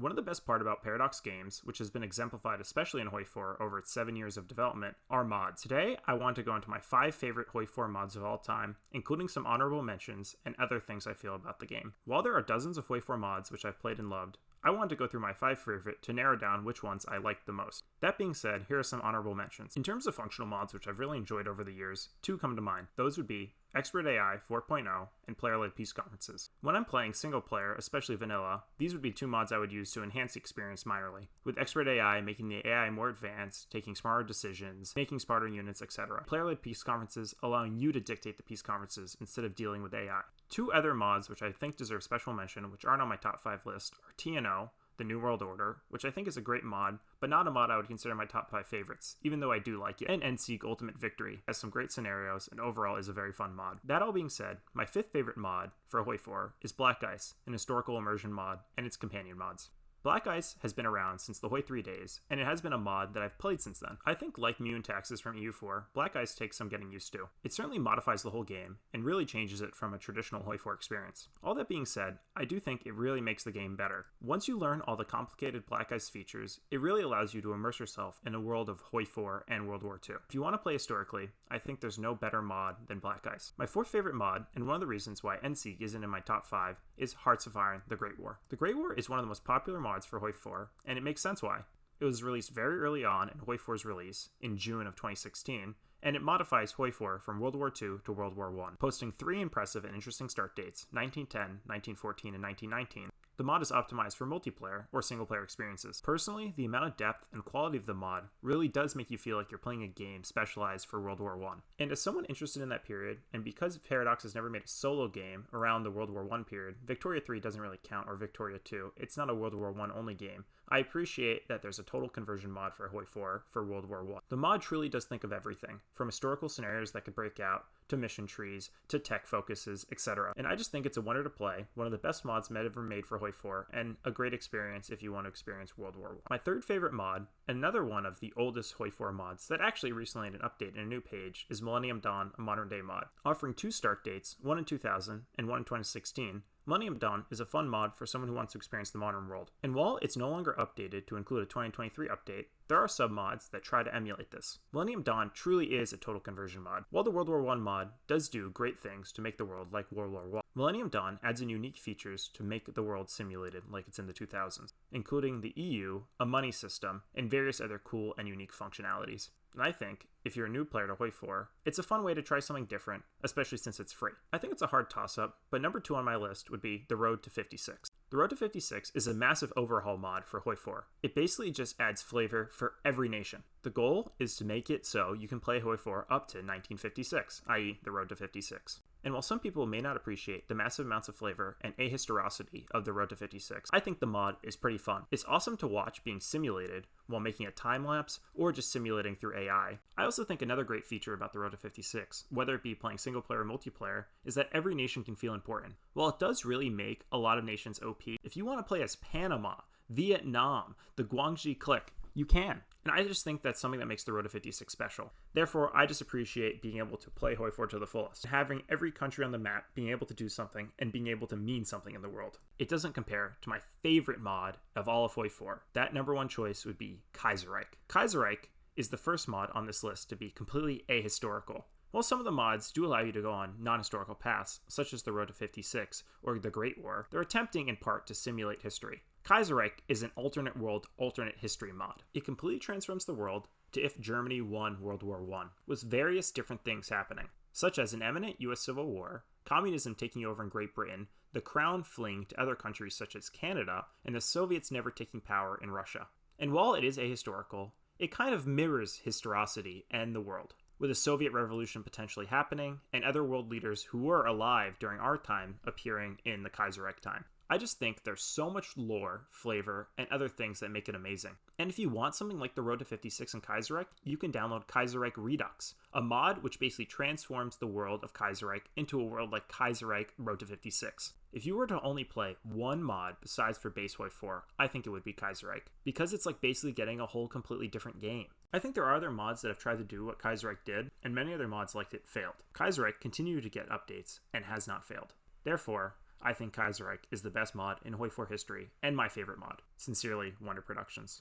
One of the best part about Paradox games, which has been exemplified especially in HOI4 over its 7 years of development, are mods. Today, I want to go into my 5 favorite HOI4 mods of all time, including some honorable mentions and other things I feel about the game. While there are dozens of HOI4 mods which I've played and loved, I wanted to go through my 5 favorite to narrow down which ones I liked the most. That being said, here are some honorable mentions. In terms of functional mods which I've really enjoyed over the years, 2 come to mind. Those would be Expert AI 4.0 and player-led peace conferences. When I'm playing single player, especially vanilla, these would be 2 mods I would use to enhance the experience minorly, with Expert AI making the AI more advanced, taking smarter decisions, making smarter units, etc. Player-led peace conferences allowing you to dictate the peace conferences instead of dealing with AI. 2 other mods which I think deserve special mention, which aren't on my top 5 list, are TNO, the New World Order, which I think is a great mod, but not a mod I would consider my top 5 favorites, even though I do like it, and Endsieg Ultimate Victory has some great scenarios and overall is a very fun mod. That all being said, my 5th favorite mod for HOI4 is Black ICE, an historical immersion mod, and its companion mods. Black ICE has been around since the HOI3 days, and it has been a mod that I've played since then. I think like Mu and Taxes from EU4, Black ICE takes some getting used to. It certainly modifies the whole game, and really changes it from a traditional HOI4 experience. All that being said, I do think it really makes the game better. Once you learn all the complicated Black ICE features, it really allows you to immerse yourself in a world of HOI4 and World War II. If you want to play historically, I think there's no better mod than Black ICE. My 4th favorite mod, and one of the reasons why Endsieg isn't in my top 5, is Hearts of Iron The Great War. The Great War is one of the most popular mods for HOI4, and it makes sense why. It was released very early on in HOI4's release, in June of 2016, and it modifies HOI4 from World War II to World War I, posting 3 impressive and interesting start dates, 1910, 1914, and 1919. The mod is optimized for multiplayer or single-player experiences. Personally, the amount of depth and quality of the mod really does make you feel like you're playing a game specialized for World War I. And as someone interested in that period, and because Paradox has never made a solo game around the World War I period, Victoria 3 doesn't really count, or Victoria 2, it's not a World War I only game, I appreciate that there's a total conversion mod for HOI4 for World War I. The mod truly does think of everything, from historical scenarios that could break out, to mission trees, to tech focuses, etc. And I just think it's a wonder to play, one of the best mods ever made for HOI4, and a great experience if you want to experience World War I. My 3rd favorite mod, another one of the oldest HOI4 mods that actually recently had an update and a new page, is Millennium Dawn, a modern day mod. Offering 2 start dates, one in 2000 and one in 2016, Millennium Dawn is a fun mod for someone who wants to experience the modern world. And while it's no longer updated to include a 2023 update, there are sub-mods that try to emulate this. Millennium Dawn truly is a total conversion mod. While the World War I mod does do great things to make the world like World War I, Millennium Dawn adds in unique features to make the world simulated like it's in the 2000s, including the EU, a money system, and various other cool and unique functionalities. And I think, if you're a new player to HOI4, it's a fun way to try something different, especially since it's free. I think it's a hard toss-up, but number 2 on my list would be The Road to 56. The Road to 56 is a massive overhaul mod for HOI4. It basically just adds flavor for every nation. The goal is to make it so you can play HOI4 up to 1956, i.e. The Road to 56. And while some people may not appreciate the massive amounts of flavor and ahistoricity of the Road to 56, I think the mod is pretty fun. It's awesome to watch being simulated while making a time lapse or just simulating through AI. I also think another great feature about the Road to 56, whether it be playing single player or multiplayer, is that every nation can feel important. While it does really make a lot of nations OP, if you want to play as Panama, Vietnam, the Guangxi clique, you can. And I just think that's something that makes the Road to 56 special. Therefore, I just appreciate being able to play HOI4 to the fullest. Having every country on the map being able to do something and being able to mean something in the world. It doesn't compare to my favorite mod of all of HOI4. That number 1 choice would be Kaiserreich. Kaiserreich is the first mod on this list to be completely ahistorical. While some of the mods do allow you to go on non-historical paths, such as the Road to 56 or the Great War, they're attempting in part to simulate history. Kaiserreich is an alternate world, alternate history mod. It completely transforms the world to if Germany won World War I, with various different things happening, such as an imminent US Civil War, communism taking over in Great Britain, the crown fleeing to other countries such as Canada, and the Soviets never taking power in Russia. And while it is ahistorical, it kind of mirrors historicity and the world, with a Soviet revolution potentially happening, and other world leaders who were alive during our time appearing in the Kaiserreich time. I just think there's so much lore, flavor, and other things that make it amazing. And if you want something like the Road to 56 and Kaiserreich, you can download Kaiserreich Redux, a mod which basically transforms the world of Kaiserreich into a world like Kaiserreich Road to 56. If you were to only play one mod besides for base HOI4, I think it would be Kaiserreich, because it's like basically getting a whole completely different game. I think there are other mods that have tried to do what Kaiserreich did, and many other mods like it failed. Kaiserreich continued to get updates and has not failed. Therefore, I think Kaiserreich is the best mod in HOI4 history and my favorite mod. Sincerely, Wonder Productions.